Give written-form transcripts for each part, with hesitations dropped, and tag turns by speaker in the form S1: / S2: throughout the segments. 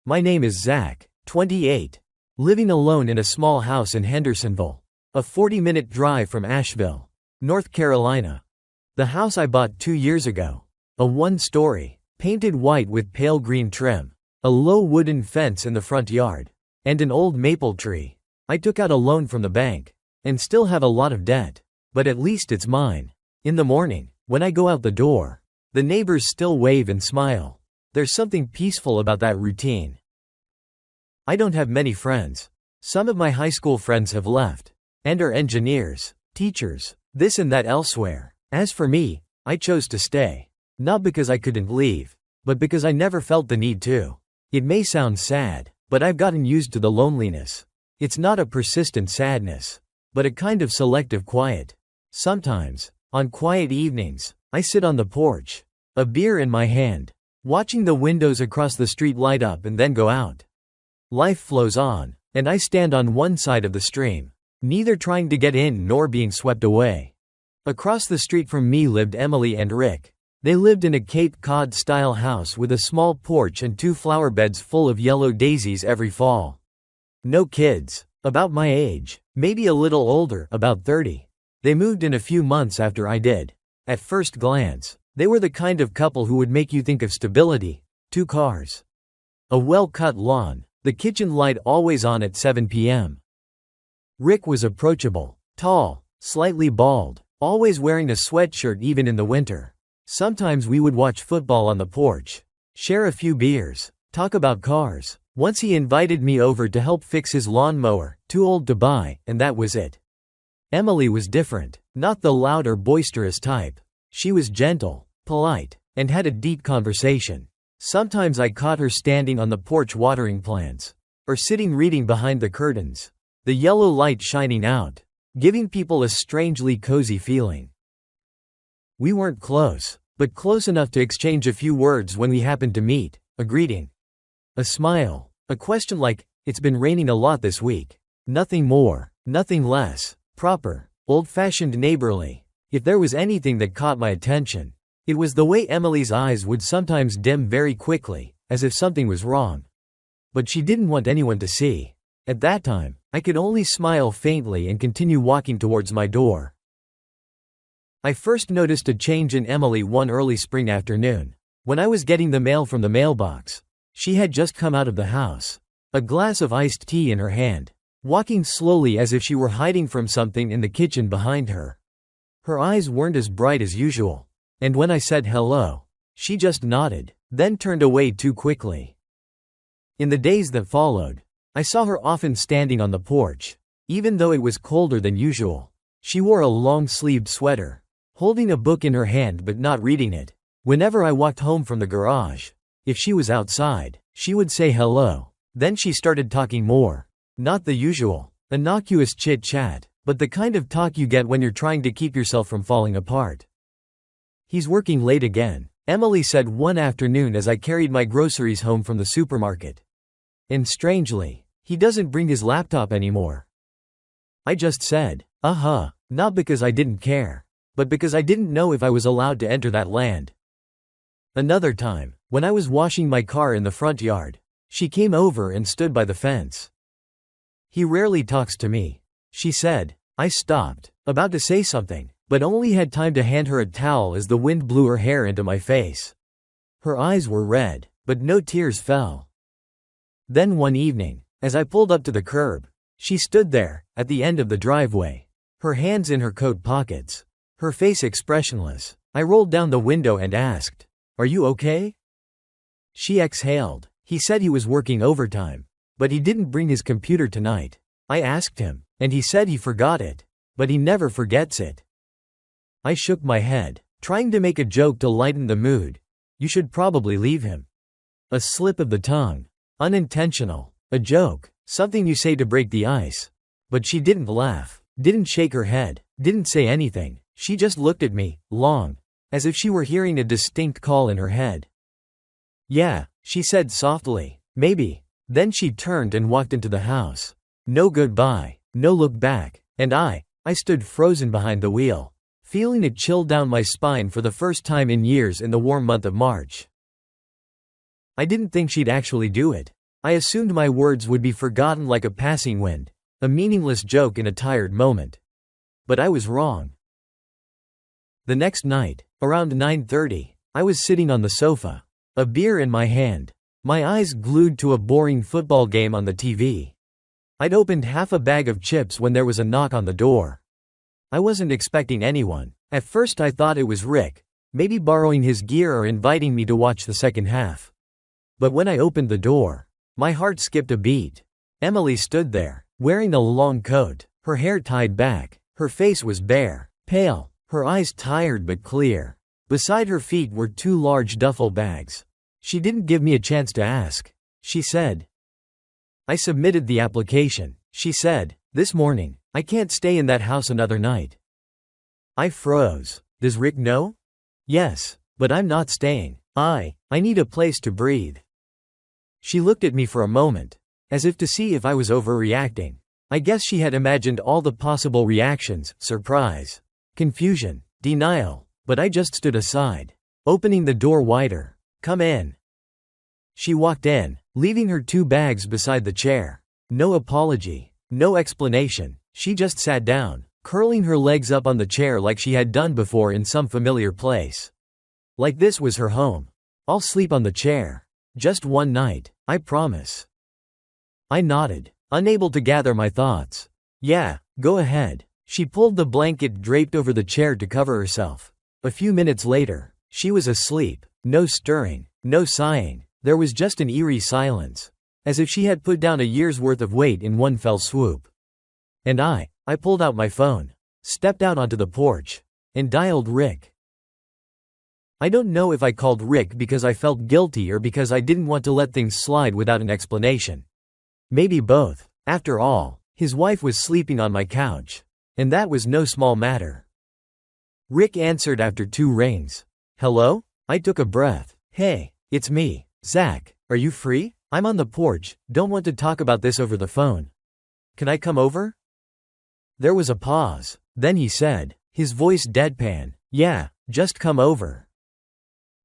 S1: My name is Zach, 28. Living alone in a small house in Hendersonville. A 40-minute drive from Asheville, North Carolina. The house I bought 2 years ago. A one-story, painted white with pale green trim. A low wooden fence in the front yard. And an old maple tree. I took out a loan from the bank. And still have a lot of debt. But at least it's mine. In the morning, when I go out the door, the neighbors still wave and smile. There's something peaceful about that routine. I don't have many friends. Some of my high school friends have left. And are engineers, teachers, this and that elsewhere. As for me, I chose to stay. Not because I couldn't leave, but because I never felt the need to. It may sound sad, but I've gotten used to the loneliness. It's not a persistent sadness, but a kind of selective quiet. Sometimes, on quiet evenings, I sit on the porch, a beer in my hand, watching the windows across the street light up and then go out. Life flows on, and I stand on one side of the stream, neither trying to get in nor being swept away. Across the street from me lived Emily and Rick. They lived in a Cape Cod-style house with a small porch and 2 flower beds full of yellow daisies every fall. No kids, about my age, maybe a little older, about 30. They moved in a few months after I did. At first glance, they were the kind of couple who would make you think of stability. 2 cars. A well-cut lawn. The kitchen light always on at 7 p.m. Rick was approachable, tall, slightly bald, always wearing a sweatshirt even in the winter. Sometimes we would watch football on the porch, share a few beers, talk about cars. Once he invited me over to help fix his lawnmower, too old to buy, and that was it. Emily was different, not the loud or boisterous type. She was gentle, polite, and had a deep conversation. Sometimes I caught her standing on the porch watering plants, or sitting reading behind the curtains, the yellow light shining out, giving people a strangely cozy feeling. We weren't close, but close enough to exchange a few words when we happened to meet, a greeting, a smile, a question like, "It's been raining a lot this week." Nothing more, nothing less, proper, old-fashioned neighborly. If there was anything that caught my attention, it was the way Emily's eyes would sometimes dim very quickly, as if something was wrong. But she didn't want anyone to see. At that time, I could only smile faintly and continue walking towards my door. I first noticed a change in Emily one early spring afternoon. When I was getting the mail from the mailbox, she had just come out of the house, a glass of iced tea in her hand, walking slowly as if she were hiding from something in the kitchen behind her. Her eyes weren't as bright as usual. And when I said hello, she just nodded, then turned away too quickly. In the days that followed, I saw her often standing on the porch, even though it was colder than usual. She wore a long-sleeved sweater, holding a book in her hand but not reading it. Whenever I walked home from the garage, if she was outside, she would say hello. Then she started talking more. Not the usual, innocuous chit-chat, but the kind of talk you get when you're trying to keep yourself from falling apart. "He's working late again," Emily said one afternoon as I carried my groceries home from the supermarket. "And strangely, he doesn't bring his laptop anymore." I just said, not because I didn't care, but because I didn't know if I was allowed to enter that land. Another time, when I was washing my car in the front yard, she came over and stood by the fence. "He rarely talks to me," she said. I stopped, about to say something, but only had time to hand her a towel as the wind blew her hair into my face. Her eyes were red, but no tears fell. Then one evening, as I pulled up to the curb, she stood there, at the end of the driveway, her hands in her coat pockets, her face expressionless. I rolled down the window and asked, "Are you okay?" She exhaled. "He said he was working overtime, but he didn't bring his computer tonight." I asked him, and he said he forgot it, but he never forgets it. I shook my head, trying to make a joke to lighten the mood. "You should probably leave him." A slip of the tongue. Unintentional. A joke. Something you say to break the ice. But she didn't laugh, didn't shake her head, didn't say anything. She just looked at me, long, as if she were hearing a distinct call in her head. "Yeah," she said softly, "maybe." Then she turned and walked into the house. No goodbye, no look back, and I stood frozen behind the wheel, feeling it chill down my spine for the first time in years in the warm month of March. I didn't think she'd actually do it. I assumed my words would be forgotten like a passing wind, a meaningless joke in a tired moment. But I was wrong. The next night, around 9:30, I was sitting on the sofa, a beer in my hand, my eyes glued to a boring football game on the TV. I'd opened half a bag of chips when there was a knock on the door. I wasn't expecting anyone. At first I thought it was Rick, maybe borrowing his gear or inviting me to watch the second half. But when I opened the door, my heart skipped a beat. Emily stood there, wearing a long coat, her hair tied back, her face was bare, pale, her eyes tired but clear. Beside her feet were two large duffel bags. She didn't give me a chance to ask. She said, "I submitted the application," she said, "this morning. I can't stay in that house another night." I froze. Does Rick know? Yes, but I'm not staying. I need a place to breathe. She looked at me for a moment, as if to see if I was overreacting. I guess she had imagined all the possible reactions: surprise, confusion, denial, but I just stood aside, opening the door wider. "Come in." She walked in, leaving her two bags beside the chair. No apology, no explanation. She just sat down, curling her legs up on the chair like she had done before in some familiar place. Like this was her home. "I'll sleep on the chair. Just one night, I promise." I nodded, unable to gather my thoughts. "Yeah, go ahead." She pulled the blanket draped over the chair to cover herself. A few minutes later, she was asleep. No stirring, no sighing. There was just an eerie silence, as if she had put down a year's worth of weight in one fell swoop. And I pulled out my phone, stepped out onto the porch, and dialed Rick. I don't know if I called Rick because I felt guilty or because I didn't want to let things slide without an explanation. Maybe both. After all, his wife was sleeping on my couch, and that was no small matter. Rick answered after 2 rings. "Hello?" I took a breath. "Hey, it's me, Zach. Are you free? I'm on the porch, don't want to talk about this over the phone. Can I come over?" There was a pause. Then he said, his voice deadpan, "Yeah, just come over."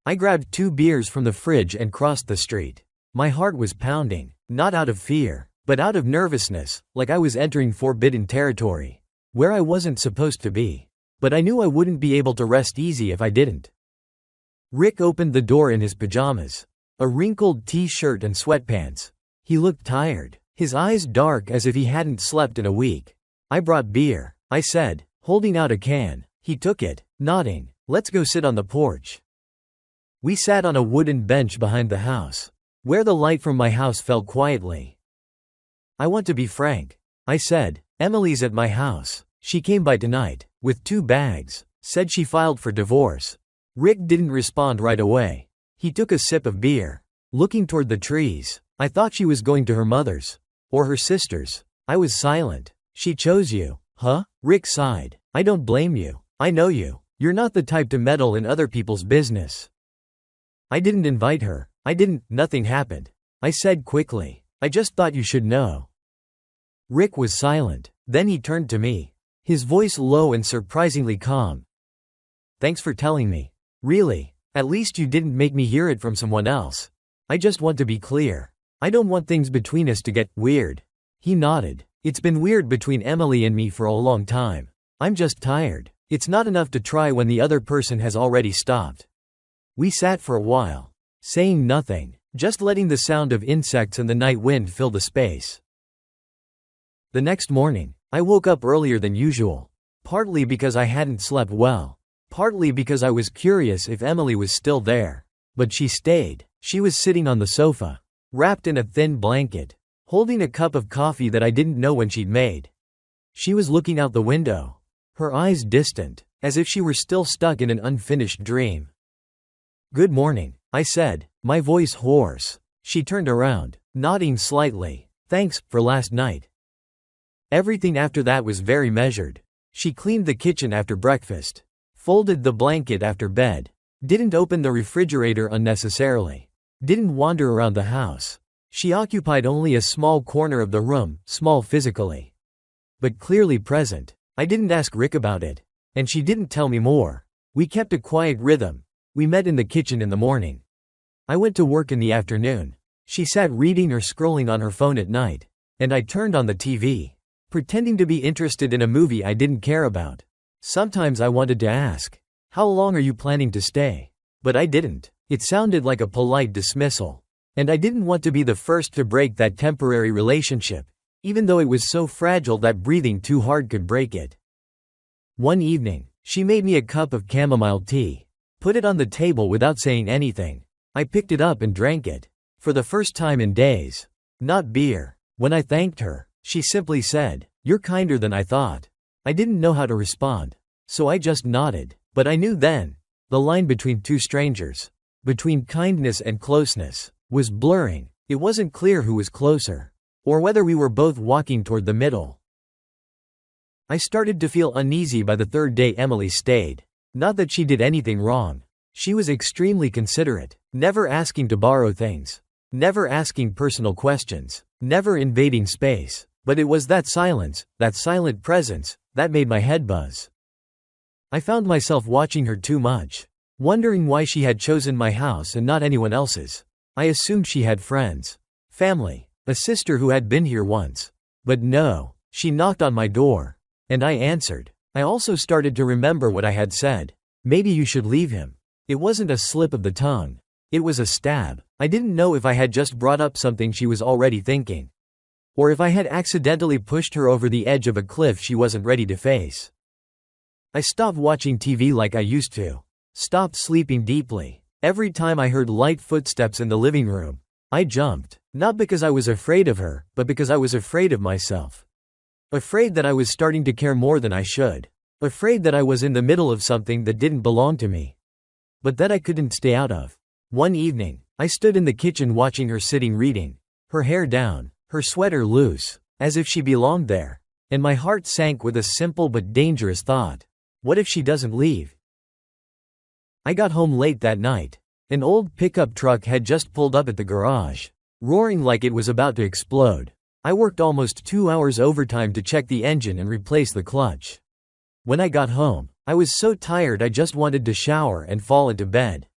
S1: I grabbed 2 beers from the fridge and crossed the street. My heart was pounding, not out of fear, but out of nervousness, like I was entering forbidden territory, where I wasn't supposed to be. But I knew I wouldn't be able to rest easy if I didn't. Rick opened the door in his pajamas, a wrinkled t-shirt and sweatpants. He looked tired, his eyes dark as if he hadn't slept in a week. "I brought beer," I said, holding out a can. He took it, nodding. "Let's go sit on the porch." We sat on a wooden bench behind the house, where the light from my house fell quietly. "I want to be frank," I said. "Emily's at my house. She came by tonight, with 2 bags, said she filed for divorce." Rick didn't respond right away. He took a sip of beer, looking toward the trees. I thought she was going to her mother's, or her sister's. I was silent. "She chose you, huh?" Rick sighed. "I don't blame you. I know you. You're not the type to meddle in other people's business." "I didn't invite her. Nothing happened," I said quickly. "I just thought you should know." Rick was silent. Then he turned to me, his voice low and surprisingly calm. "Thanks for telling me. Really, at least you didn't make me hear it from someone else. I just want to be clear. I don't want things between us to get weird." He nodded. "It's been weird between Emily and me for a long time. I'm just tired. It's not enough to try when the other person has already stopped." We sat for a while, saying nothing, just letting the sound of insects and the night wind fill the space. The next morning, I woke up earlier than usual, partly because I hadn't slept well, partly because I was curious if Emily was still there. But she stayed. She was sitting on the sofa, wrapped in a thin blanket, holding a cup of coffee that I didn't know when she'd made. She was looking out the window, her eyes distant, as if she were still stuck in an unfinished dream. "Good morning," I said, my voice hoarse. She turned around, nodding slightly. "Thanks for last night." Everything after that was very measured. She cleaned the kitchen after breakfast, folded the blanket after bed, didn't open the refrigerator unnecessarily, didn't wander around the house. She occupied only a small corner of the room, small physically, but clearly present. I didn't ask Rick about it, and she didn't tell me more. We kept a quiet rhythm. We met in the kitchen in the morning. I went to work in the afternoon. She sat reading or scrolling on her phone at night. And I turned on the TV, pretending to be interested in a movie I didn't care about. Sometimes I wanted to ask, "How long are you planning to stay?" But I didn't. It sounded like a polite dismissal. And I didn't want to be the first to break that temporary relationship, even though it was so fragile that breathing too hard could break it. One evening, she made me a cup of chamomile tea, put it on the table without saying anything. I picked it up and drank it. For the first time in days. Not beer. When I thanked her, she simply said, "You're kinder than I thought." I didn't know how to respond, so I just nodded. But I knew then, the line between two strangers, between kindness and closeness, was blurring. It wasn't clear who was closer, or whether we were both walking toward the middle. I started to feel uneasy by the third day Emily stayed. Not that she did anything wrong. She was extremely considerate, never asking to borrow things, never asking personal questions, never invading space. But it was that silence, that silent presence, that made my head buzz. I found myself watching her too much, wondering why she had chosen my house and not anyone else's. I assumed she had friends, family, a sister who had been here once. But no, she knocked on my door, and I answered. I also started to remember what I had said. Maybe you should leave him. It wasn't a slip of the tongue. It was a stab. I didn't know if I had just brought up something she was already thinking, or if I had accidentally pushed her over the edge of a cliff she wasn't ready to face. I stopped watching TV like I used to. Stopped sleeping deeply. Every time I heard light footsteps in the living room, I jumped. Not because I was afraid of her, but because I was afraid of myself. Afraid that I was starting to care more than I should. Afraid that I was in the middle of something that didn't belong to me, but that I couldn't stay out of. One evening, I stood in the kitchen watching her sitting reading, her hair down, her sweater loose, as if she belonged there, and my heart sank with a simple but dangerous thought. What if she doesn't leave? I got home late that night. An old pickup truck had just pulled up at the garage, roaring like it was about to explode. I worked almost 2 hours overtime to check the engine and replace the clutch. When I got home, I was so tired I just wanted to shower and fall into bed.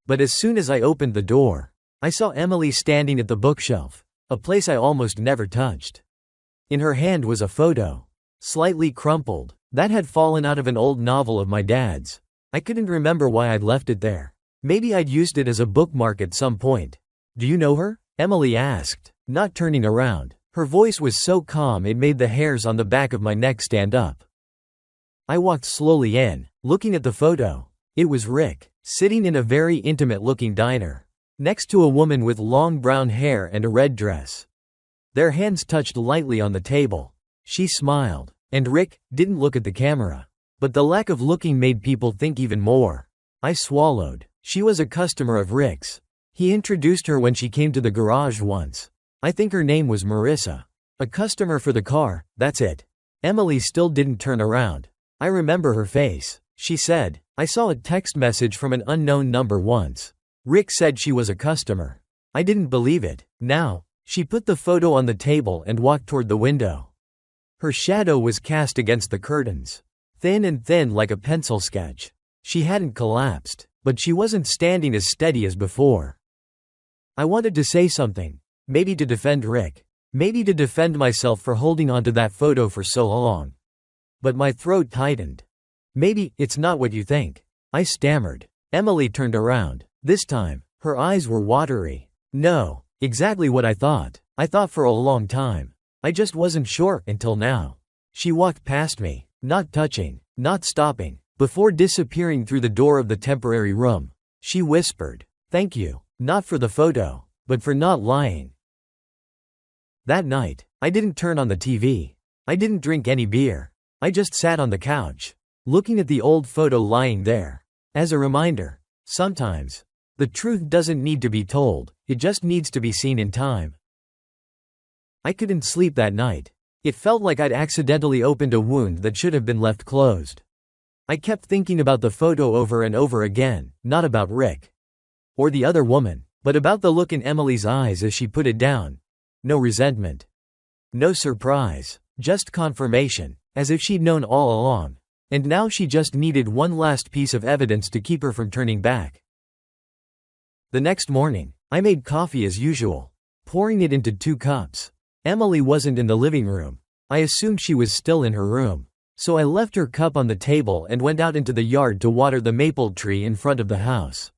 S1: But as soon as I opened the door, I saw Emily standing at the bookshelf, a place I almost never touched. In her hand was a photo, slightly crumpled, that had fallen out of an old novel of my dad's. I couldn't remember why I'd left it there. Maybe I'd used it as a bookmark at some point. "Do you know her?" Emily asked, not turning around. Her voice was so calm it made the hairs on the back of my neck stand up. I walked slowly in, looking at the photo. It was Rick, sitting in a very intimate-looking diner, next to a woman with long brown hair and a red dress. Their hands touched lightly on the table. She smiled, and Rick didn't look at the camera. But the lack of looking made people think even more. I swallowed. She was a customer of Rick's. He introduced her when she came to the garage once. I think her name was Marissa. A customer for the car, that's it. Emily still didn't turn around. I remember her face. She said, "I saw a text message from an unknown number once. Rick said she was a customer." I didn't believe it. Now, she put the photo on the table and walked toward the window. Her shadow was cast against the curtains, thin and thin like a pencil sketch. She hadn't collapsed, but she wasn't standing as steady as before. I wanted to say something, maybe to defend Rick, maybe to defend myself for holding onto that photo for so long. But my throat tightened. "Maybe it's not what you think," I stammered. Emily turned around. This time, her eyes were watery. "No, exactly what I thought. I thought for a long time. I just wasn't sure until now." She walked past me, not touching, not stopping. Before disappearing through the door of the temporary room, she whispered, "Thank you, not for the photo, but for not lying." That night, I didn't turn on the TV. I didn't drink any beer. I just sat on the couch, looking at the old photo lying there. As a reminder, sometimes, the truth doesn't need to be told, it just needs to be seen in time. I couldn't sleep that night. It felt like I'd accidentally opened a wound that should have been left closed. I kept thinking about the photo over and over again, not about Rick or the other woman, but about the look in Emily's eyes as she put it down. No resentment, no surprise, just confirmation, as if she'd known all along. And now she just needed one last piece of evidence to keep her from turning back. The next morning, I made coffee as usual, pouring it into 2 cups. Emily wasn't in the living room. I assumed she was still in her room. So I left her cup on the table and went out into the yard to water the maple tree in front of the house.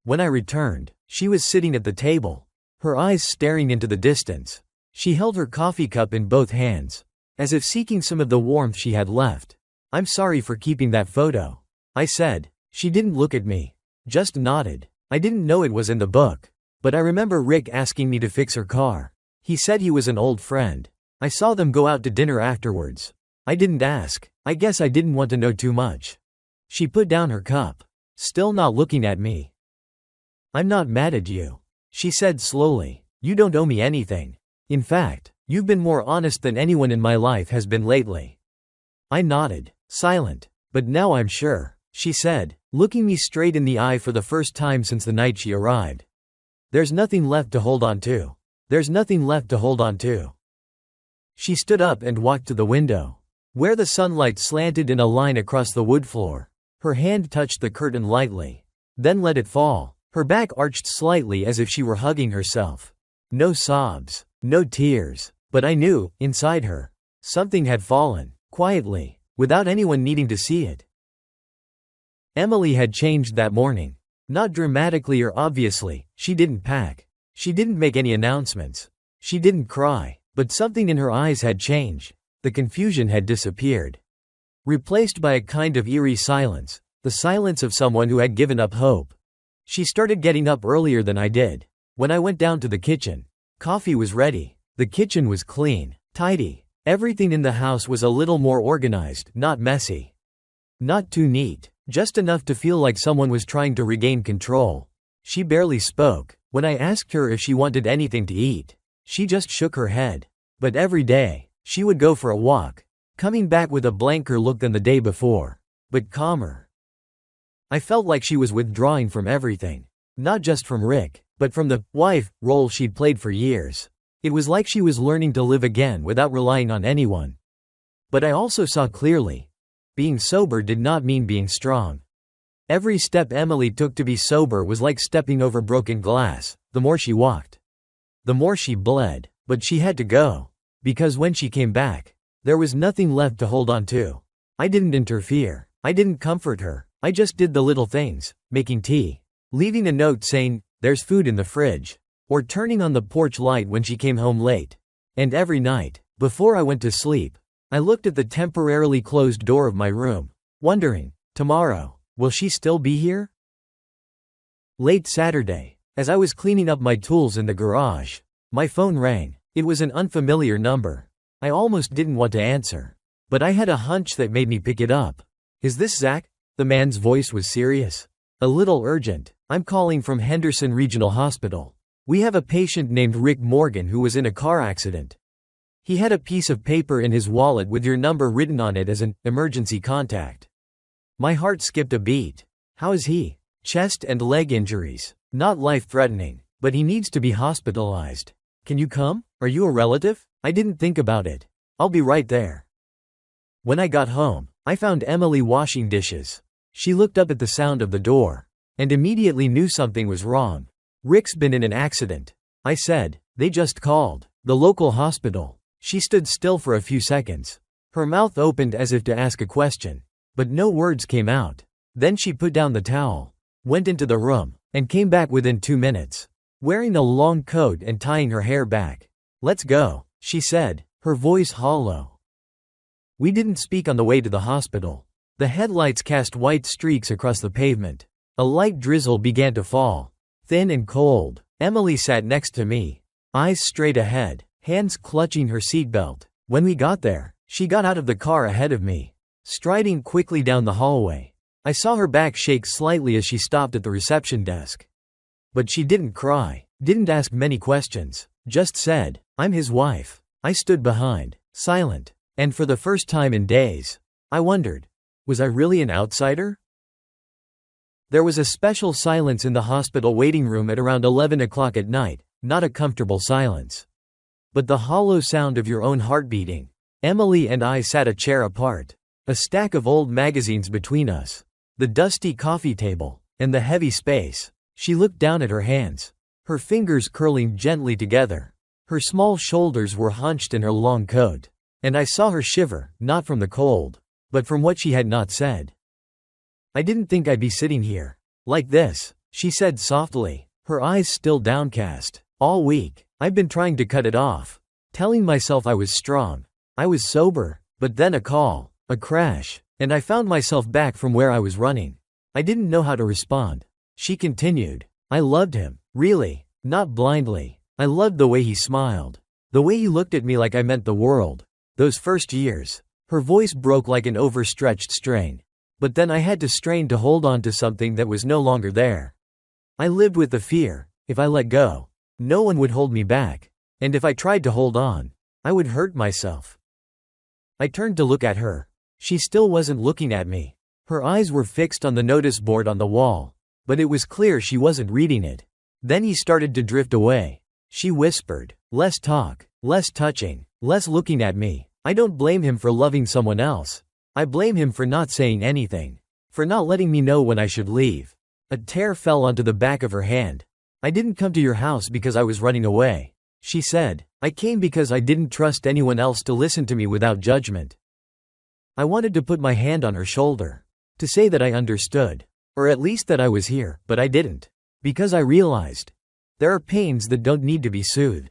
S1: When I returned, she was sitting at the table, her eyes staring into the distance. She held her coffee cup in both hands, as if seeking some of the warmth she had left. "I'm sorry for keeping that photo," I said. She didn't look at me, just nodded. I didn't know it was in the book, but I remember Rick asking me to fix her car. He said he was an old friend. I saw them go out to dinner afterwards. I didn't ask. I guess I didn't want to know too much. She put down her cup, still not looking at me. "I'm not mad at you," she said slowly. "You don't owe me anything. In fact, you've been more honest than anyone in my life has been lately." I nodded, silent. "But now I'm sure," she said, looking me straight in the eye for the first time since the night she arrived. "There's nothing left to hold on to. There's nothing left to hold on to." She stood up and walked to the window, where the sunlight slanted in a line across the wood floor. Her hand touched the curtain lightly, then let it fall. Her back arched slightly as if she were hugging herself. No sobs, no tears, but I knew, inside her, something had fallen, quietly, without anyone needing to see it. Emily had changed that morning. Not dramatically or obviously. She didn't pack. She didn't make any announcements. She didn't cry, but something in her eyes had changed. The confusion had disappeared, replaced by a kind of eerie silence, the silence of someone who had given up hope. She started getting up earlier than I did. When I went down to the kitchen, coffee was ready. The kitchen was clean, tidy. Everything in the house was a little more organized, not messy. Not too neat, just enough to feel like someone was trying to regain control. She barely spoke. When I asked her if she wanted anything to eat, she just shook her head. But every day, she would go for a walk, coming back with a blanker look than the day before, but calmer. I felt like she was withdrawing from everything, not just from Rick, but from the wife role she'd played for years. It was like she was learning to live again without relying on anyone. But I also saw clearly, being sober did not mean being strong. Every step Emily took to be sober was like stepping over broken glass. The more she walked, the more she bled, but she had to go. Because when she came back, there was nothing left to hold on to. I didn't interfere. I didn't comfort her. I just did the little things, making tea, leaving a note saying, "There's food in the fridge," or turning on the porch light when she came home late. And every night, before I went to sleep, I looked at the temporarily closed door of my room, wondering, tomorrow, will she still be here? Late Saturday, as I was cleaning up my tools in the garage, my phone rang. It was an unfamiliar number. I almost didn't want to answer, but I had a hunch that made me pick it up. "Is this Zach?" The man's voice was serious, a little urgent. "I'm calling from Henderson Regional Hospital. We have a patient named Rick Morgan who was in a car accident. He had a piece of paper in his wallet with your number written on it as an emergency contact." My heart skipped a beat. "How is he?" "Chest and leg injuries. Not life-threatening, but he needs to be hospitalized. Can you come? Are you a relative?" I didn't think about it. "I'll be right there." When I got home, I found Emily washing dishes. She looked up at the sound of the door, and immediately knew something was wrong. "Rick's been in an accident," I said. "They just called the local hospital." She stood still for a few seconds. Her mouth opened as if to ask a question, but no words came out. Then she put down the towel, went into the room, and came back within 2 minutes, wearing a long coat and tying her hair back. "Let's go," she said, her voice hollow. We didn't speak on the way to the hospital. The headlights cast white streaks across the pavement. A light drizzle began to fall, thin and cold. Emily sat next to me, eyes straight ahead, hands clutching her seatbelt. When we got there, she got out of the car ahead of me, striding quickly down the hallway. I saw her back shake slightly as she stopped at the reception desk. But she didn't cry, didn't ask many questions, just said, "I'm his wife." I stood behind, silent, and for the first time in days, I wondered, was I really an outsider? There was a special silence in the hospital waiting room at around 11 o'clock at night, not a comfortable silence, but the hollow sound of your own heart beating. Emily and I sat a chair apart, a stack of old magazines between us, the dusty coffee table, and the heavy space. She looked down at her hands. her fingers curling gently together. Her small shoulders were hunched in her long coat, and I saw her shiver, not from the cold, but from what she had not said. "I didn't think I'd be sitting here like this," she said softly, her eyes still downcast. "All week, I've been trying to cut it off, telling myself I was strong, I was sober, but then a call, a crash, and I found myself back from where I was running. I didn't know how to respond." She continued, "I loved him, really, not blindly. I loved the way he smiled, the way he looked at me like I meant the world. Those first years." Her voice broke like an overstretched strain. "But then I had to strain to hold on to something that was no longer there. I lived with the fear, if I let go, no one would hold me back, and if I tried to hold on, I would hurt myself." I turned to look at her. She still wasn't looking at me. Her eyes were fixed on the notice board on the wall, but it was clear she wasn't reading it. Then he started to drift away. She whispered, "Less talk, less touching, less looking at me." I don't blame him for loving someone else. I blame him for not saying anything, for not letting me know when I should leave. A tear fell onto the back of her hand. "I didn't come to your house because I was running away," she said. "I came because I didn't trust anyone else to listen to me without judgment." I wanted to put my hand on her shoulder, to say that I understood, or at least that I was here, but I didn't, because I realized there are pains that don't need to be soothed,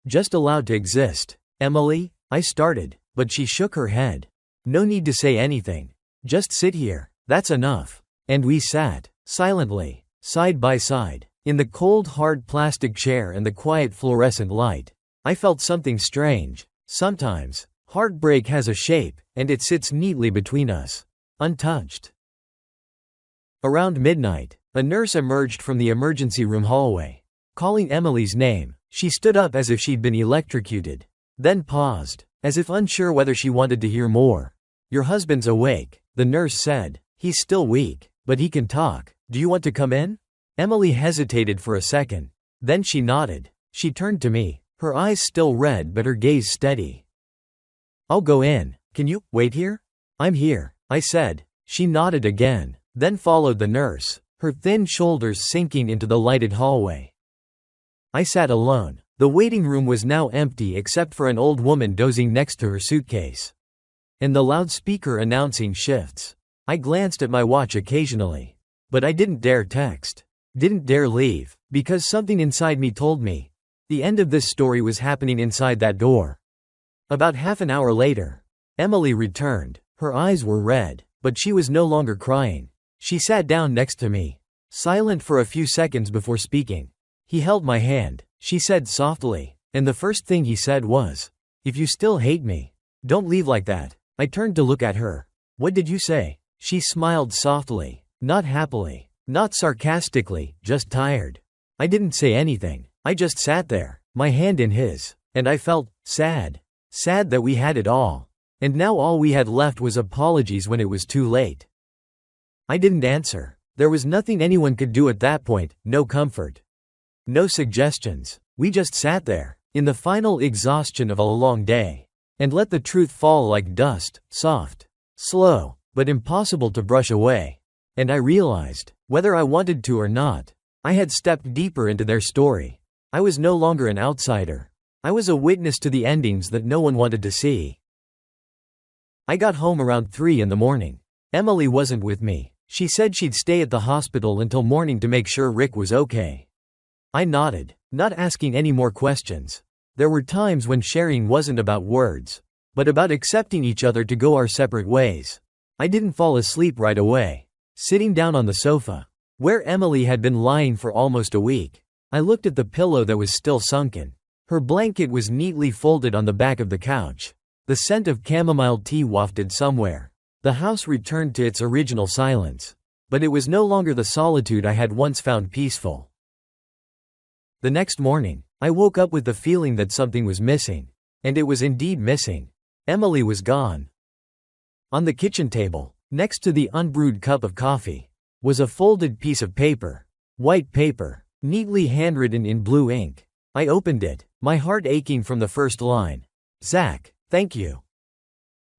S1: just allowed to exist. "Emily," I started, but she shook her head. "No need to say anything. Just sit here, that's enough." And we sat, silently, side by side, in the cold hard plastic chair and the quiet fluorescent light. I felt something strange. Sometimes, heartbreak has a shape, and it sits neatly between us, untouched. Around midnight, a nurse emerged from the emergency room hallway, calling Emily's name. She stood up as if she'd been electrocuted, then paused, as if unsure whether she wanted to hear more. "Your husband's awake," the nurse said. "He's still weak, but he can talk. Do you want to come in?" Emily hesitated for a second. Then she nodded. She turned to me, her eyes still red but her gaze steady. "I'll go in. Can you wait here?" "I'm here," I said. She nodded again, then followed the nurse, her thin shoulders sinking into the lighted hallway. I sat alone. The waiting room was now empty except for an old woman dozing next to her suitcase, and the loudspeaker announcing shifts. I glanced at my watch occasionally, but I didn't dare text, didn't dare leave, because something inside me told me the end of this story was happening inside that door. About half an hour later, Emily returned. Her eyes were red, but she was no longer crying. She sat down next to me, silent for a few seconds before speaking. "He held my hand," she said softly, and the first thing he said was, "If you still hate me, don't leave like that." I turned to look at her. "What did you say?" She smiled softly, not happily, not sarcastically, just tired. I didn't say anything. I just sat there, my hand in his, and I felt sad. Sad that we had it all, and now all we had left was apologies when it was too late. I didn't answer. There was nothing anyone could do at that point, no comfort, no suggestions. We just sat there, in the final exhaustion of a long day, and let the truth fall like dust, soft, slow, but impossible to brush away. And I realized, whether I wanted to or not, I had stepped deeper into their story. I was no longer an outsider. I was a witness to the endings that no one wanted to see. I got home around 3 in the morning. Emily wasn't with me. She said she'd stay at the hospital until morning to make sure Rick was okay. I nodded, not asking any more questions. There were times when sharing wasn't about words, but about accepting each other to go our separate ways. I didn't fall asleep right away. Sitting down on the sofa, where Emily had been lying for almost a week, I looked at the pillow that was still sunken. Her blanket was neatly folded on the back of the couch. The scent of chamomile tea wafted somewhere. The house returned to its original silence, but it was no longer the solitude I had once found peaceful. The next morning, I woke up with the feeling that something was missing. And it was indeed missing. Emily was gone. On the kitchen table, next to the unbrewed cup of coffee, was a folded piece of paper. White paper, neatly handwritten in blue ink. I opened it, my heart aching from the first line. "Zach, thank you."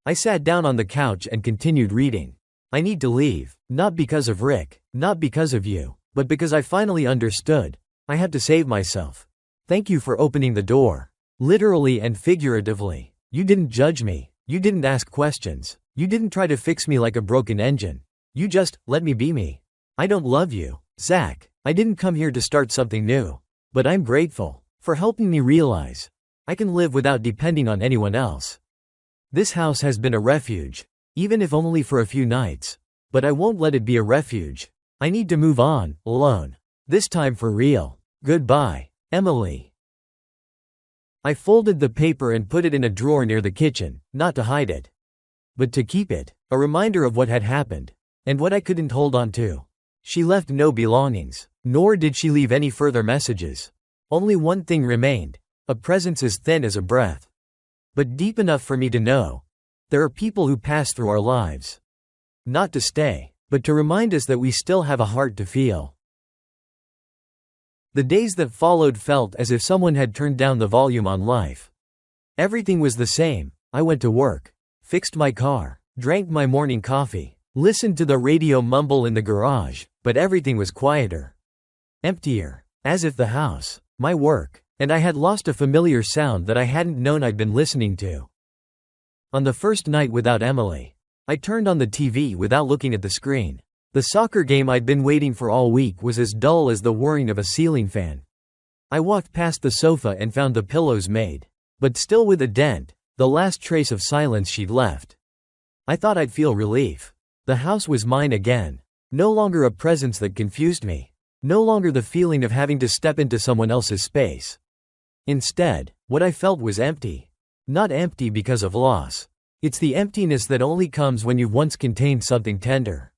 S1: I sat down on the couch and continued reading. "I need to leave, not because of Rick, not because of you, but because I finally understood. I had to save myself. Thank you for opening the door. Literally and figuratively. You didn't judge me. You didn't ask questions. You didn't try to fix me like a broken engine. You just let me be me. I don't love you, Zach. I didn't come here to start something new. But I'm grateful for helping me realize I can live without depending on anyone else. This house has been a refuge, even if only for a few nights. But I won't let it be a refuge. I need to move on, alone. This time for real. Goodbye, Emily. I folded the paper and put it in a drawer near the kitchen, not to hide it, but to keep it, a reminder of what had happened, and what I couldn't hold on to. She left no belongings, nor did she leave any further messages. Only one thing remained, a presence as thin as a breath, but deep enough for me to know there are people who pass through our lives. Not to stay, but to remind us that we still have a heart to feel. The days that followed felt as if someone had turned down the volume on life. Everything was the same. I went to work, fixed my car, drank my morning coffee, listened to the radio mumble in the garage, but everything was quieter. Emptier. As if the house, my work, and I had lost a familiar sound that I hadn't known I'd been listening to. On the first night without Emily, I turned on the TV without looking at the screen. The soccer game I'd been waiting for all week was as dull as the whirring of a ceiling fan. I walked past the sofa and found the pillows made, but still with a dent, the last trace of silence she'd left. I thought I'd feel relief. The house was mine again. No longer a presence that confused me. No longer the feeling of having to step into someone else's space. Instead, what I felt was empty. Not empty because of loss. It's the emptiness that only comes when you've once contained something tender.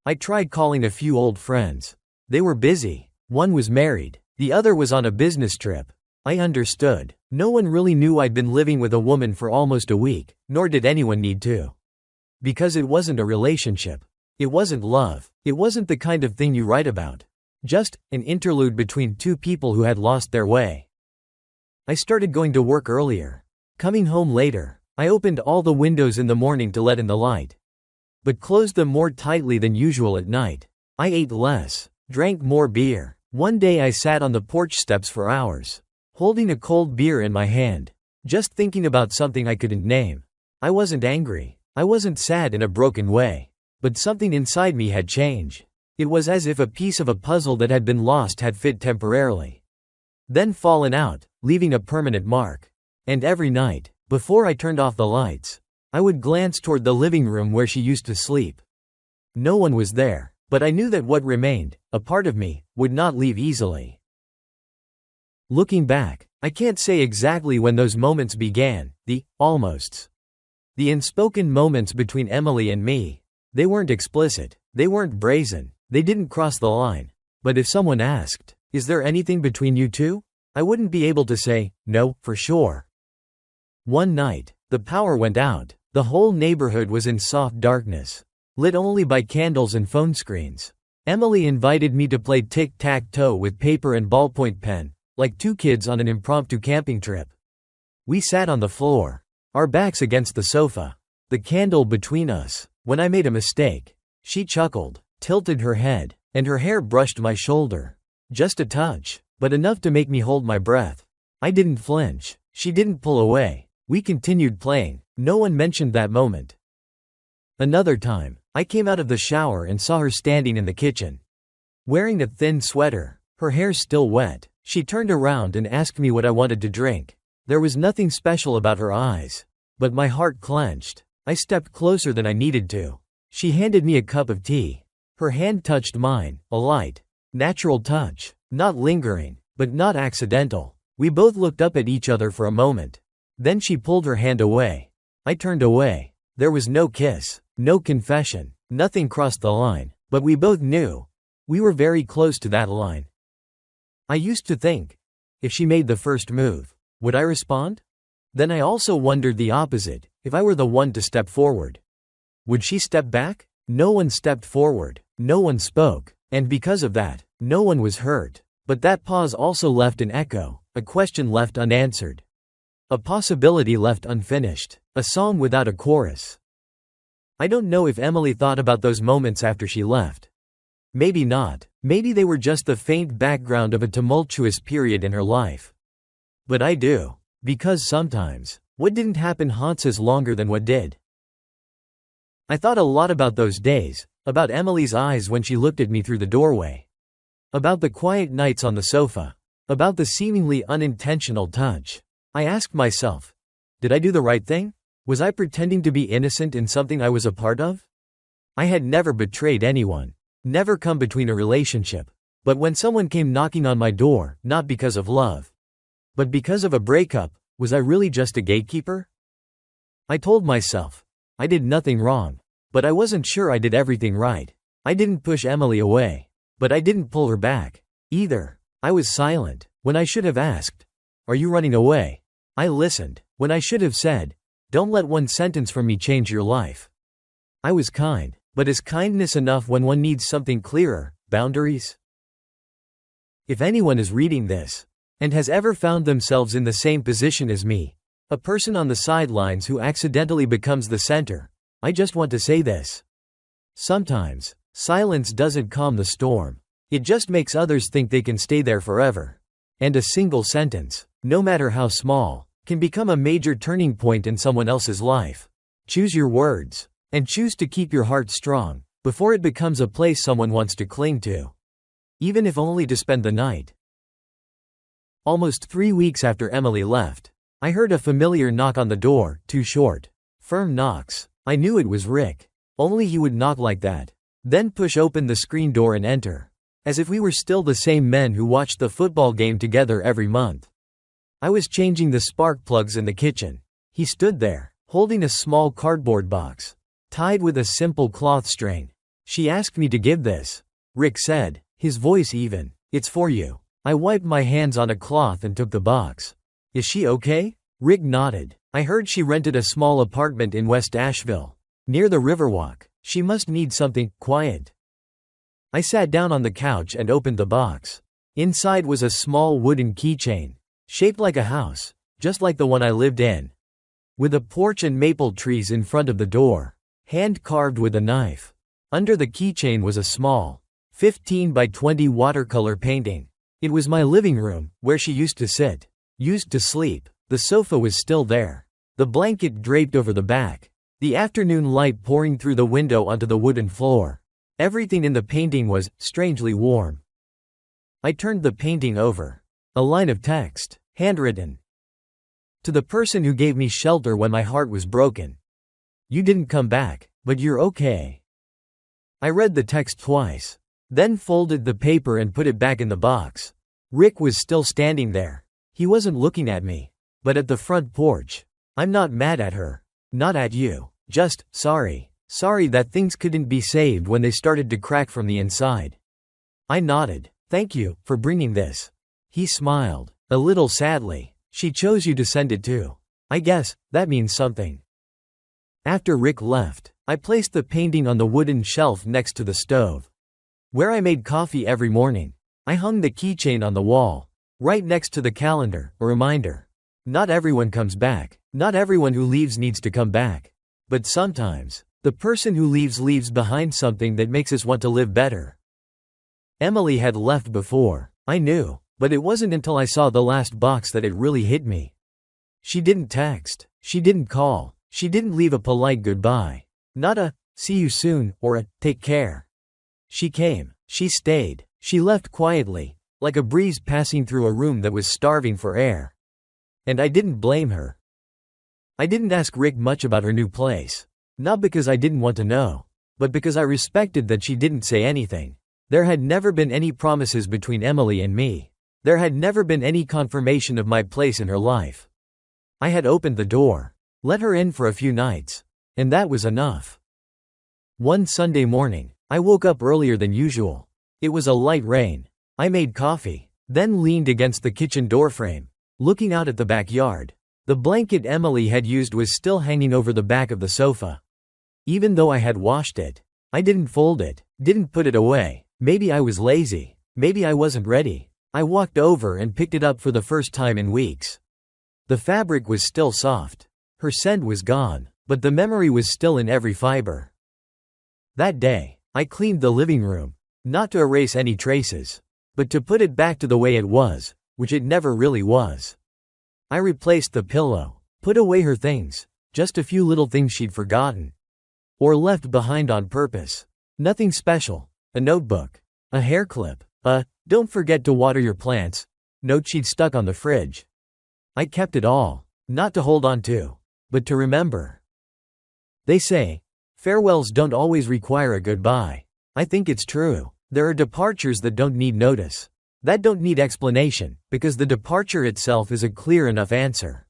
S1: I tried calling a few old friends. They were busy. One was married. The other was on a business trip. I understood. No one really knew I'd been living with a woman for almost a week, nor did anyone need to. Because it wasn't a relationship. It wasn't love. It wasn't the kind of thing you write about. Just an interlude between two people who had lost their way. I started going to work earlier, coming home later. I opened all the windows in the morning to let in the light, but closed them more tightly than usual at night. I ate less, drank more beer. One day I sat on the porch steps for hours, holding a cold beer in my hand, just thinking about something I couldn't name. I wasn't angry. I wasn't sad in a broken way. But something inside me had changed. It was as if a piece of a puzzle that had been lost had fit temporarily, then fallen out, leaving a permanent mark. And every night, before I turned off the lights, I would glance toward the living room where she used to sleep. No one was there, but I knew that what remained, a part of me, would not leave easily. Looking back, I can't say exactly when those moments began, the almosts. The unspoken moments between Emily and me. They weren't explicit, they weren't brazen, they didn't cross the line. But if someone asked, "Is there anything between you two?" I wouldn't be able to say, "No, for sure." One night, the power went out. The whole neighborhood was in soft darkness, lit only by candles and phone screens. Emily invited me to play tic-tac-toe with paper and ballpoint pen, like two kids on an impromptu camping trip. We sat on the floor, our backs against the sofa, the candle between us. When I made a mistake, she chuckled, tilted her head, and her hair brushed my shoulder. Just a touch, but enough to make me hold my breath. I didn't flinch. She didn't pull away. We continued playing. No one mentioned that moment. Another time, I came out of the shower and saw her standing in the kitchen, wearing a thin sweater, her hair still wet. She turned around and asked me what I wanted to drink. There was nothing special about her eyes, but my heart clenched. I stepped closer than I needed to. She handed me a cup of tea. Her hand touched mine, a light, natural touch, not lingering, but not accidental. We both looked up at each other for a moment. Then she pulled her hand away. I turned away. There was no kiss, no confession, nothing crossed the line, but we both knew. We were very close to that line. I used to think, if she made the first move, would I respond? Then I also wondered the opposite. If I were the one to step forward, would she step back? No one stepped forward, no one spoke, and because of that, no one was hurt. But that pause also left an echo, a question left unanswered, a possibility left unfinished, a song without a chorus. I don't know if Emily thought about those moments after she left. Maybe not, Maybe they were just the faint background of a tumultuous period in her life. But I do. Because sometimes, what didn't happen haunts us longer than what did. I thought a lot about those days, about Emily's eyes when she looked at me through the doorway. About the quiet nights on the sofa. About the seemingly unintentional touch. I asked myself, did I do the right thing? Was I pretending to be innocent in something I was a part of? I had never betrayed anyone. Never come between a relationship. But when someone came knocking on my door, not because of love, but because of a breakup, was I really just a gatekeeper? I told myself, I did nothing wrong. But I wasn't sure I did everything right. I didn't push Emily away. But I didn't pull her back, either. I was silent, when I should have asked, are you running away? I listened, when I should have said, don't let one sentence from me change your life. I was kind, but is kindness enough when one needs something clearer, boundaries? If anyone is reading this, and has ever found themselves in the same position as me, a person on the sidelines who accidentally becomes the center, I just want to say this. Sometimes, silence doesn't calm the storm. It just makes others think they can stay there forever. And a single sentence, no matter how small, can become a major turning point in someone else's life. Choose your words, and choose to keep your heart strong, before it becomes a place someone wants to cling to. Even if only to spend the night. Almost 3 weeks after Emily left, I heard a familiar knock on the door, 2 short, firm knocks. I knew it was Rick. Only he would knock like that. Then push open the screen door and enter. As if we were still the same men who watched the football game together every month. I was changing the spark plugs in the kitchen. He stood there, holding a small cardboard box, tied with a simple cloth string. She asked me to give this. Rick said, his voice even, it's for you. I wiped my hands on a cloth and took the box. Is she okay? Rick nodded. I heard she rented a small apartment in West Asheville, near the Riverwalk. She must need something quiet. I sat down on the couch and opened the box. Inside was a small wooden keychain, shaped like a house, just like the one I lived in. With a porch and maple trees in front of the door, hand-carved with a knife. Under the keychain was a small, 15 by 20 watercolor painting. It was my living room, where she used to sit, used to sleep. The sofa was still there. The blanket draped over the back. The afternoon light pouring through the window onto the wooden floor. Everything in the painting was strangely warm. I turned the painting over. A line of text, handwritten. To the person who gave me shelter when my heart was broken. You didn't come back, but you're okay. I read the text twice, then folded the paper and put it back in the box. Rick was still standing there. He wasn't looking at me, but at the front porch. I'm not mad at her. Not at you. Just, sorry. Sorry that things couldn't be saved when they started to crack from the inside. I nodded. Thank you for bringing this. He smiled, a little sadly. She chose you to send it to. I guess that means something. After Rick left, I placed the painting on the wooden shelf next to the stove, where I made coffee every morning. I hung the keychain on the wall, right next to the calendar, a reminder. Not everyone comes back. Not everyone who leaves needs to come back. But sometimes, the person who leaves behind something that makes us want to live better. Emily had left before. I knew, but it wasn't until I saw the last box that it really hit me. She didn't text. She didn't call. She didn't leave a polite goodbye. Not a, see you soon, or a, take care. She came. She stayed. She left quietly, like a breeze passing through a room that was starving for air. And I didn't blame her. I didn't ask Rick much about her new place. Not because I didn't want to know, but because I respected that she didn't say anything. There had never been any promises between Emily and me. There had never been any confirmation of my place in her life. I had opened the door, let her in for a few nights, and that was enough. One Sunday morning, I woke up earlier than usual. It was a light rain. I made coffee, then leaned against the kitchen doorframe, looking out at the backyard. The blanket Emily had used was still hanging over the back of the sofa. Even though I had washed it, I didn't fold it, didn't put it away. Maybe I was lazy. Maybe I wasn't ready. I walked over and picked it up for the first time in weeks. The fabric was still soft. Her scent was gone, but the memory was still in every fiber. That day, I cleaned the living room. Not to erase any traces, but to put it back to the way it was, which it never really was. I replaced the pillow, put away her things, just a few little things she'd forgotten. Or left behind on purpose. Nothing special. A notebook. A hair clip. Don't forget to water your plants. Note she'd stuck on the fridge. I kept it all. Not to hold on to, but to remember. They say, farewells don't always require a goodbye. I think it's true. There are departures that don't need notice. That don't need explanation, because the departure itself is a clear enough answer.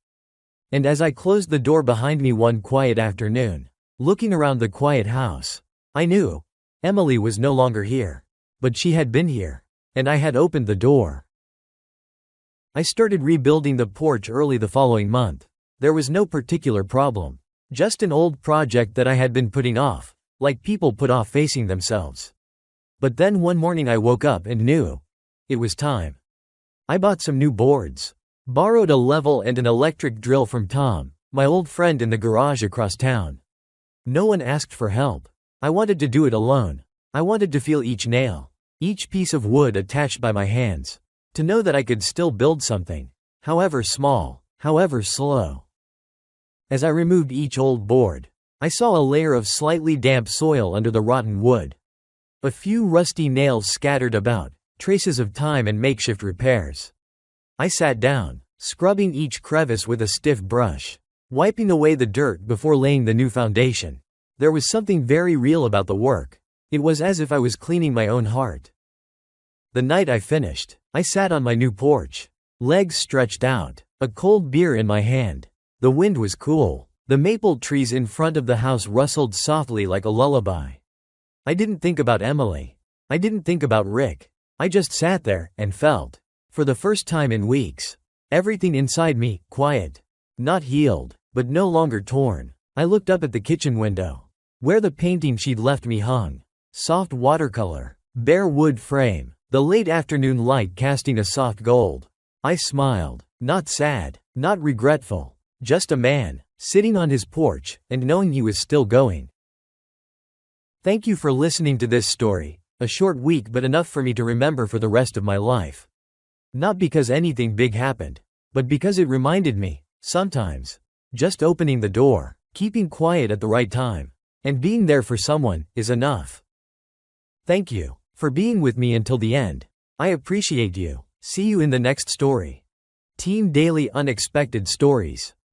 S1: And as I closed the door behind me one quiet afternoon, looking around the quiet house, I knew Emily was no longer here. But she had been here. And I had opened the door. I started rebuilding the porch early the following month. There was no particular problem. Just an old project that I had been putting off, like people put off facing themselves. But then one morning I woke up and knew it was time. I bought some new boards. Borrowed a level and an electric drill from Tom, my old friend in the garage across town. No one asked for help. I wanted to do it alone. I wanted to feel each nail, each piece of wood attached by my hands. To know that I could still build something, however small, however slow. As I removed each old board, I saw a layer of slightly damp soil under the rotten wood. A few rusty nails scattered about, traces of time and makeshift repairs. I sat down, scrubbing each crevice with a stiff brush, wiping away the dirt before laying the new foundation. There was something very real about the work. It was as if I was cleaning my own heart. The night I finished, I sat on my new porch, legs stretched out, a cold beer in my hand. The wind was cool. The maple trees in front of the house rustled softly like a lullaby. I didn't think about Emily. I didn't think about Rick. I just sat there and felt, for the first time in weeks, everything inside me, quiet. Not healed, but no longer torn. I looked up at the kitchen window, where the painting she'd left me hung. Soft watercolor, bare wood frame, the late afternoon light casting a soft gold. I smiled, not sad, not regretful, just a man, sitting on his porch, and knowing he was still going. Thank you for listening to this story, a short week but enough for me to remember for the rest of my life. Not because anything big happened, but because it reminded me, sometimes, just opening the door, keeping quiet at the right time, and being there for someone, is enough. Thank you for being with me until the end. I appreciate you. See you in the next story. Team Daily Unexpected Stories.